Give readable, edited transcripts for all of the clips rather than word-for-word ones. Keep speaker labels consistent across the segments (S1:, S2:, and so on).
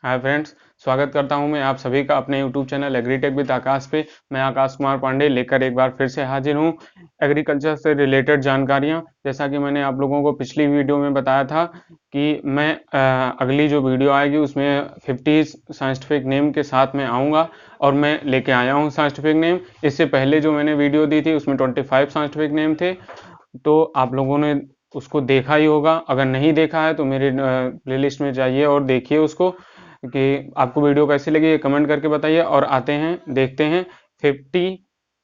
S1: Hi friends, स्वागत करता हूं मैं आप सभी का अपने यूट्यूब चैनल एग्रीटेक विद आकाश पे। मैं आकाश कुमार पांडे लेकर एक बार फिर से हाजिर हूं एग्रीकल्चर से रिलेटेड जानकारियां। जैसा कि मैंने आप लोगों को पिछली वीडियो में बताया था कि मैं अगली जो वीडियो आएगी उसमें 50 साइंटिफिक नेम के साथ में आऊँगा और मैं लेके आया हूँ साइंटिफिक नेम। इससे पहले जो मैंने वीडियो दी थी उसमें 25 साइंटिफिक नेम थे, तो आप लोगों ने उसको देखा ही होगा। अगर नहीं देखा है तो मेरे प्लेलिस्ट में जाइए और देखिए उसको कि आपको वीडियो कैसी लगी, ये कमेंट करके बताइए। और आते हैं, देखते हैं 50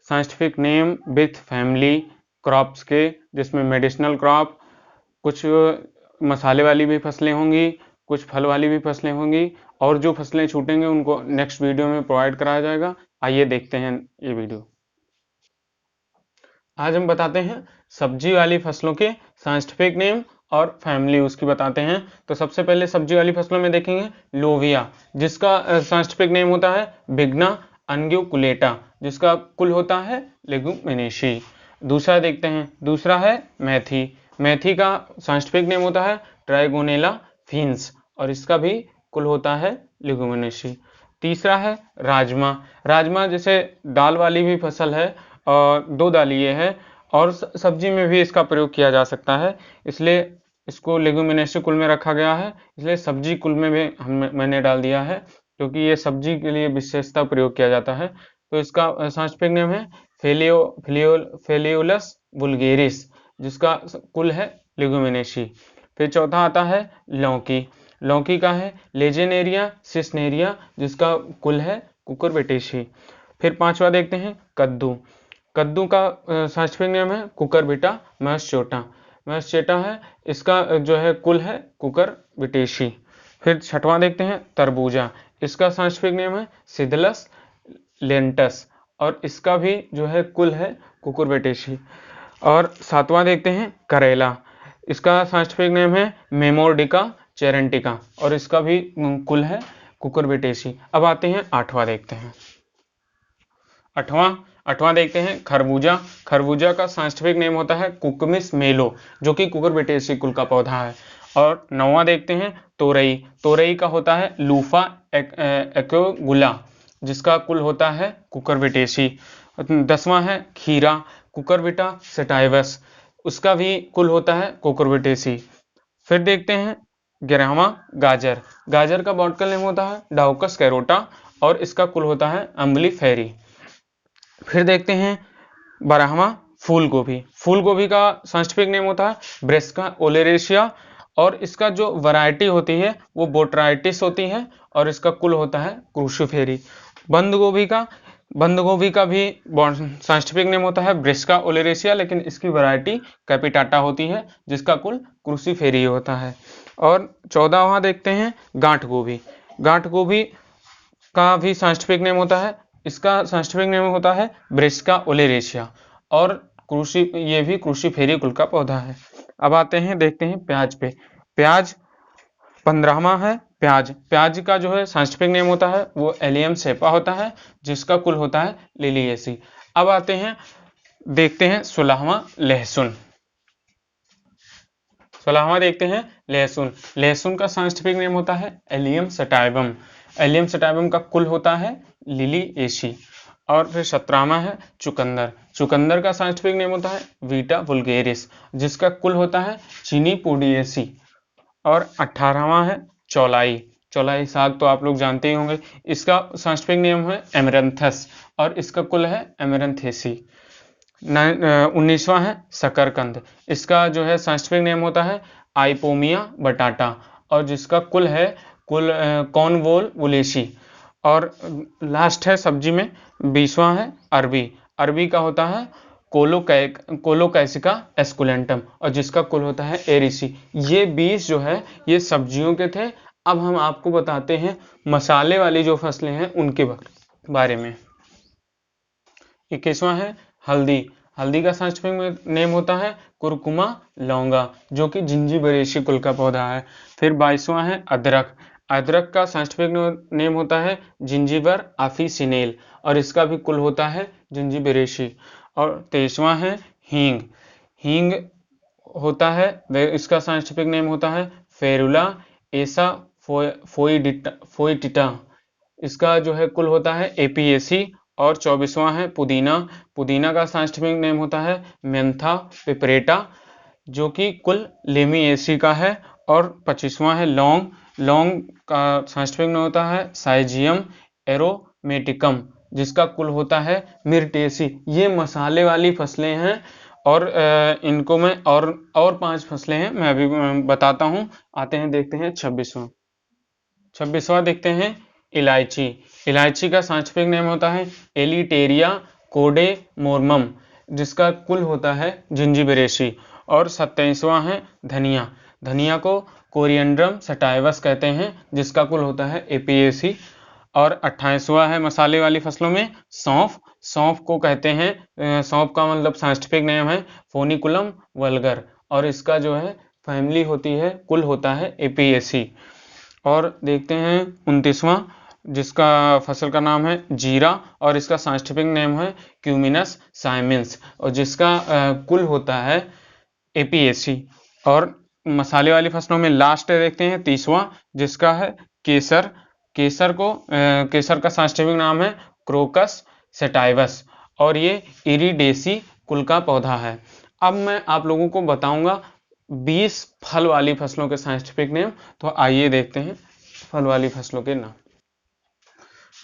S1: scientific name with family crops के, जिसमें मेडिसिनल क्रॉप, कुछ मसाले वाली भी फसलें होंगी, कुछ फल वाली भी फसलें होंगी, और जो फसलें छूटेंगे उनको नेक्स्ट वीडियो में प्रोवाइड कराया जाएगा। आइए देखते हैं ये वीडियो। आज हम बताते हैं सब्जी वाली फसलों के साइंटिफिक नेम और फैमिली उसकी बताते हैं। तो सबसे पहले सब्जी वाली फसलों में देखेंगे लोविया, जिसका साइंटिफिक नेम होता है बिग्ना अनग्यूकुलेटा, जिसका कुल होता है लेगुमिनेसी। दूसरा देखते हैं, दूसरा है मेथी। मेथी का साइंटिफिक नेम होता है ट्राइगोनेला फिन्स और इसका भी कुल होता है लेगुमिनेसी। तीसरा है राजमा। राजमा जैसे दाल वाली भी फसल है और दो दालिये है, और सब्जी में भी इसका प्रयोग किया जा सकता है, इसलिए इसको लेगुमिनेसी कुल में रखा गया है। इसलिए सब्जी कुल में भी मैंने डाल दिया है, क्योंकि ये सब्जी के लिए विशेषता प्रयोग किया जाता है। तो इसका साइंटिफिक नेम है फेलियोलस वुल्गेरिस, जिसका कुल है लेगुमिनेसी। फिर चौथा आता है लौकी। लौकी का है लेजेनेरिया सिसनेरिया, जिसका कुल है कुकुरबिटेसी। फिर पांचवा देखते हैं कद्दू। कद्दू का साइंटिफिक नेम है कुकरबिटा मैस्चोटा। मैस्चेटा है, इसका जो है कुल है कुकरबिटेसी। फिर छठवां देखते हैं तरबूजा। इसका साइंटिफिक नेम है सिदलस लेंटस और इसका भी जो है कुल है कुकुरबिटेसी। और सातवां देखते हैं करेला। इसका साइंटिफिक नेम है मेमोर्डिका चेरेंटिका और इसका भी कुल है कुकुरबिटेसी। अब आते हैं आठवां देखते हैं। आठवां देखते हैं खरबूजा। खरबूजा का साइंटिफिक नेम होता है कुकमिस मेलो, जो कि कुकुरबिटेसी कुल का पौधा है। और नौवां देखते हैं तोरई। तोरई का होता है लूफा एक्योगुला, जिसका कुल होता है कुकुरबिटेसी। 10वां है खीरा, कुकुरबिटा सेटाइवस, उसका भी कुल होता है कुकुरबिटेसी। फिर देखते हैं 11वां गाजर। गाजर का बॉटनिकल नेम होता है डाउकस कैरोटा और इसका कुल होता है अम्बली फेरी। फिर देखते हैं 12वां फूल गोभी। फूल गोभी का साइंटिफिक नेम होता है ब्रेस्का ओलेरेशिया और इसका जो वैरायटी होती है वो बोट्राइटिस होती है और इसका कुल होता है क्रूसीफेरी। बंद गोभी का भी साइंटिफिक नेम होता है ब्रेस्का ओलेरेशिया, लेकिन इसकी वैरायटी कैपिटाटा होती है, जिसका कुल क्रूसीफेरी होता है। और 14वां देखते हैं गांठ गोभी। गांठ गोभी का भी साइंटिफिक नेम होता है, इसका साइंटिफिक नेम होता है ब्रेस्का ओलेरेशिया और ये भी क्रूसीफेरी कुल का पौधा है। अब आते हैं, देखते हैं प्याज पे। प्याज 15वां है प्याज। प्याज का जो है साइंटिफिक नेम होता है वो एलियम सेपा होता है, जिसका कुल होता है लिलिएसी। अब आते हैं, देखते हैं 16वां लहसुन। 16वां देखते हैं लहसुन। लहसुन का साइंटिफिक नेम होता है एलियम सटाइवम। एलियम सटाइवम का कुल होता है लिलिएसी। और फिर 17वां है चुकंदर। चुकंदर का साइंटिफिक नेम होता है वीटा वुल्गेरिस, जिसका कुल होता है चिनीपोडिएसी। और 18वां है चौलाई। चौलाई साग तो आप लोग जानते ही होंगे, इसका साइंटिफिक नेम है एमरंथस और इसका कुल है एमरंथेसी। 19वां है शकरकंद। इसका जो है साइंटिफिक नेम होता है आइपोमिया बटाटा और जिसका कुल है कॉर्नवोल वुलेसी। और लास्ट है सब्जी में 20वां है अरबी। अरबी का होता है कोलोकैसिका एस्कुलेंटम और जिसका कुल होता है एरिसी। ये 20 जो है ये सब्जियों के थे। अब हम आपको बताते हैं मसाले वाली जो फसलें हैं उनके बारे में। 21वां है हल्दी। हल्दी का साइंटिफिक नेम होता है कुरकुमा लौंगा, जो कि जिंजीबरेसी कुल का पौधा है। फिर 22वां है अदरक। अदरक का साइंटिफिक नेम होता है जिंजीबर आफिसिनेल और इसका भी कुल होता है जिंजीबरेसी। और 23वां है हींग। हींग होता है, इसका साइंटिफिक नेम होता है फेरुला एसा फोइटिटा, इसका जो है कुल होता है एपियेसी। और 24वां है पुदीना, पुदीना का साइंटिफिक नेम होता है मेंथा पिपरेटा, जो कि कुल लेमिएसी का है। और 25वां है लौंग, लौंग का साइंटिफिक नेम होता है साइजियम एरोमेटिकम, जिसका कुल होता है मिर्टेसी। ये मसाले वाली फसलें हैं, और इनको मैं और 5 फसलें हैं, मैं अभी बताता हूँ। आते हैं, देखते हैं 26वां देखते हैं इलायची। इलायची का साइंटिफिक नेम होता है एलिटेरिया कोडेमोरमम, जिसका कुल होता है जिंजीबेरेसी। और 27वां है धनिया, धनिया को कोरिएंड्रम सटाइवस कहते हैं, जिसका कुल होता है एपिएसी। और 28वां है मसाले वाली फसलों में सौंफ, सौंफ को कहते हैं, सौंफ का मतलब साइंटिफिक नेम है फोनिकुलम वल्गर, और इसका जो है फैमिली होती है, कुल होता है एपिएसी। और देखते हैं 29वां, जिसका फसल का नाम है जीरा, और इसका साइंटिफिक नेम है क्यूमिनस साइमेंस, और जिसका कुल होता है एपीएसी। और मसाले वाली फसलों में लास्ट देखते हैं 30वां, जिसका है केसर, केसर का साइंटिफिक नाम है क्रोकस सेटाइवस, और ये इरिडेसी कुल का पौधा है। अब मैं आप लोगों को बताऊंगा 20 फल वाली फसलों के साइंटिफिक नेम। तो आइए देखते हैं फल वाली फसलों के नाम।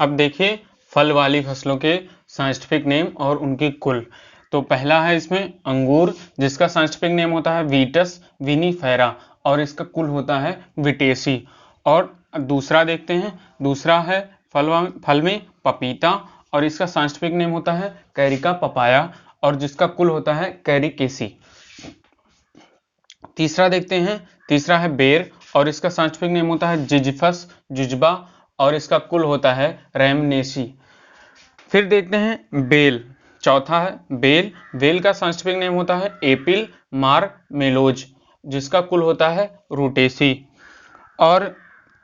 S1: अब देखिए फल वाली फसलों के साइंटिफिक नेम और उनकी कुल। तो पहला है इसमें अंगूर, जिसका साइंटिफिक नेम होता है वीटस विनीफेरा, और इसका कुल होता है विटेसी। और दूसरा देखते हैं, दूसरा है फल में पपीता, और इसका साइंटिफिक नेम होता है कैरिका पपाया, और जिसका कुल होता है कैरिकेसी। तीसरा देखते हैं, तीसरा है बेर, और इसका साइंटिफिक नेम होता है जिजिफस जुजबा, और इसका कुल होता है रैमनेसी। फिर देखते हैं बेल, चौथा है बेल, बेल का साइंटिफिक नेम होता है एपिल मार्मेलोज, जिसका कुल होता है रूटेसी। और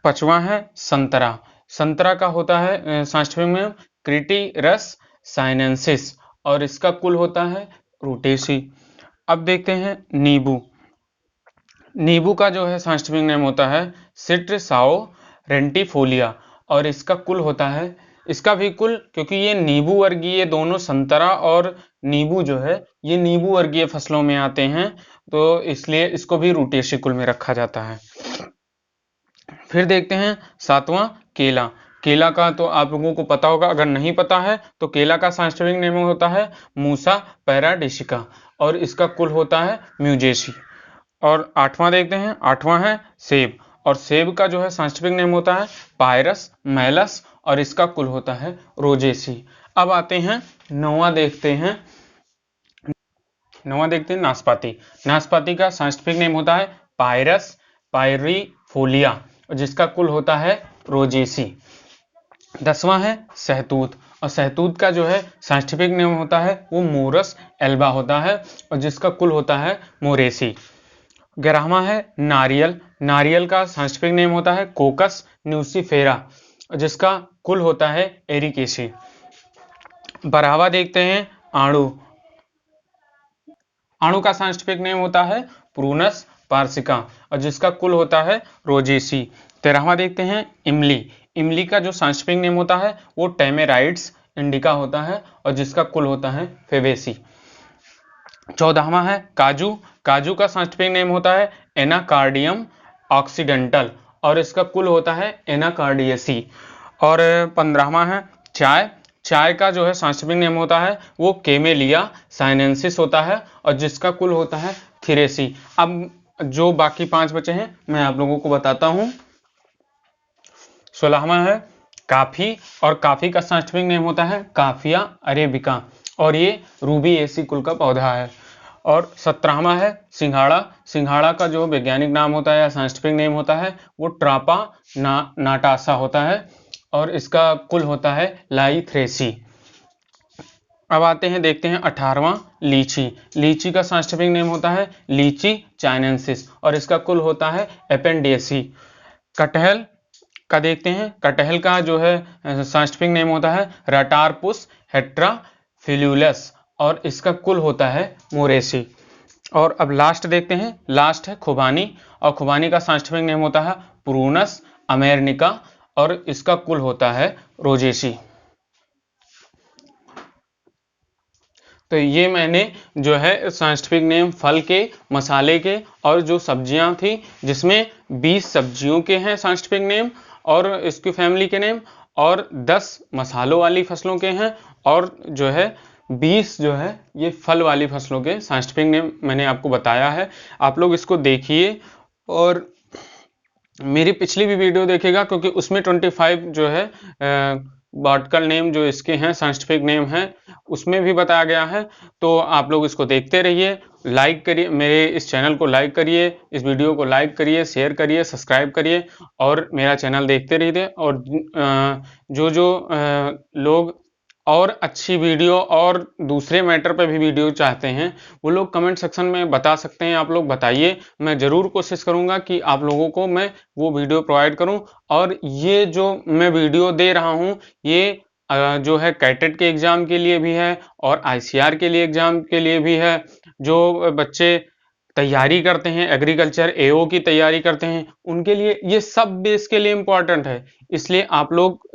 S1: 5वां है संतरा, संतरा का होता है साइंटिफिक नेम क्रिटिरस साइनेंसिस, और इसका कुल होता है रूटेसी। अब देखते हैं नींबू, नींबू का जो है साइंटिफिक नेम होता है सिट्रसाओ रेंटिफोलिया, और इसका कुल होता है, इसका भी कुल, क्योंकि ये नींबू वर्गीय, दोनों संतरा और नींबू जो है ये नींबू वर्गीय फसलों में आते हैं, तो इसलिए इसको भी रूटेसी कुल में रखा जाता है। फिर देखते हैं 7वां केला, केला का तो आप लोगों को पता होगा, अगर नहीं पता है तो केला का साइंटिफिक नेम होता है मूसा पैराडिशिका, और इसका कुल होता है म्यूजेसी। और 8वां देखते हैं, 8वां है सेब, और सेब का जो है साइंटिफिक नेम होता है पायरस मैलस, और इसका कुल होता है रोजेसी। अब आते हैं 9वां देखते हैं, 9वां देखते हैं नाशपाती, नाशपाती का साइंटिफिक नेम होता है पायरस पायरीफोलिया, जिसका कुल होता है रोजेसी। 10वां है सहतूत, और सहतूत का जो है साइंटिफिक नेम होता है वो मोरस एल्बा होता है, और जिसका कुल होता है मोरेसी। 11वां है नारियल, नारियल का साइंटिफिक नेम होता है कोकस न्यूसीफेरा, जिसका कुल होता है एरिकेसी। 12वां देखते हैं आड़ू, आड़ू का साइंटिफिक नेम होता है प्रूनस पार्सिका, और जिसका कुल होता है रोजेसी। 13वां देखते हैं इमली, इमली का जो साइंटिफिक नेम होता है वो टेमेराइड्स इंडिका होता है, और जिसका कुल होता है फेवेसी। 14वां है काजू, काजू का साइंटिफिक नेम होता है एनाकार्डियम ऑक्सीडेंटल, और इसका कुल होता है एनाकार्डियसी। और 15वां है चाय, चाय का जो है साइंटिफिक नेम होता है वो केमेलिया साइनेंसिस होता है, और जिसका कुल होता है थिरेसी। अब जो बाकी 5 बचे हैं मैं आप लोगों को बताता हूं। 16वां है काफी, और काफी का साइंटिफिक नेम होता है काफिया अरेबिका, और ये रूबिएसी कुल का पौधा है। और 17वां है सिंघाड़ा, सिंघाड़ा का जो वैज्ञानिक नाम होता है या साइंटिफिक नेम होता है वो ट्रापा नाटासा होता है, और इसका कुल होता है लाइथ्रेसी। अब आते हैं, देखते हैं 18वां लीची, लीची का साइंटिफिक नेम होता है लीची चाइनेंसिस, और इसका कुल होता है एपेंडेसी। कटहल का देखते हैं, कटहल का जो है साइंटिफिक नेम होता है रटारपुस हेट्राफिल्यूलस, और इसका कुल होता है मोरेसी। और अब लास्ट देखते हैं, लास्ट है खुबानी, और खुबानी का साइंटिफिक नेम होता है प्रूनस अमेरिका और इसका कुल होता है रोजेसी। तो ये मैंने जो है साइंटिफिक नेम फल के, मसाले के और जो सब्जियां थी, जिसमें 20 सब्जियों के हैं साइंटिफिक नेम और इसकी फैमिली के नेम, और 10 मसालों वाली फसलों के हैं, और जो है 20 जो है ये फल वाली फसलों के साइंटिफिक नेम मैंने आपको बताया है। आप लोग इसको देखिए और मेरी पिछली भी वीडियो देखेगा, क्योंकि उसमें 25 जो है बॉटनिकल नेम जो इसके हैं, साइंटिफिक नेम हैं, उसमें भी बताया गया है। तो आप लोग इसको देखते रहिए, लाइक करिए, मेरे इस चैनल को लाइक करिए, इस वीडियो को लाइक करिए, शेयर करिए, सब्सक्राइब करिए और मेरा चैनल देखते रहिए। और जो जो लोग और अच्छी वीडियो और दूसरे मैटर पे भी वीडियो चाहते हैं, वो लोग कमेंट सेक्शन में बता सकते हैं। आप लोग बताइए, मैं ज़रूर कोशिश करूँगा कि आप लोगों को मैं वो वीडियो प्रोवाइड करूँ। और ये जो मैं वीडियो दे रहा हूँ, ये जो है कैटेट के एग्ज़ाम के लिए भी है और ICR के लिए एग्ज़ाम के लिए भी है। जो बच्चे तैयारी करते हैं, एग्रीकल्चर AO की तैयारी करते हैं, उनके लिए ये सब बेस के लिए इम्पोर्टेंट है। इसलिए आप लोग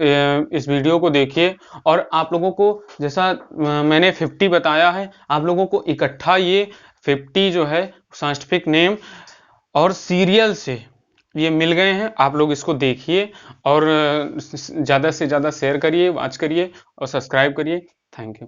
S1: इस वीडियो को देखिए और आप लोगों को जैसा मैंने 50 बताया है, आप लोगों को इकट्ठा ये 50 जो है साइंटिफिक नेम और सीरियल से ये मिल गए हैं। आप लोग इसको देखिए और ज़्यादा से ज़्यादा शेयर करिए, वॉच करिए और सब्सक्राइब करिए। Thank you.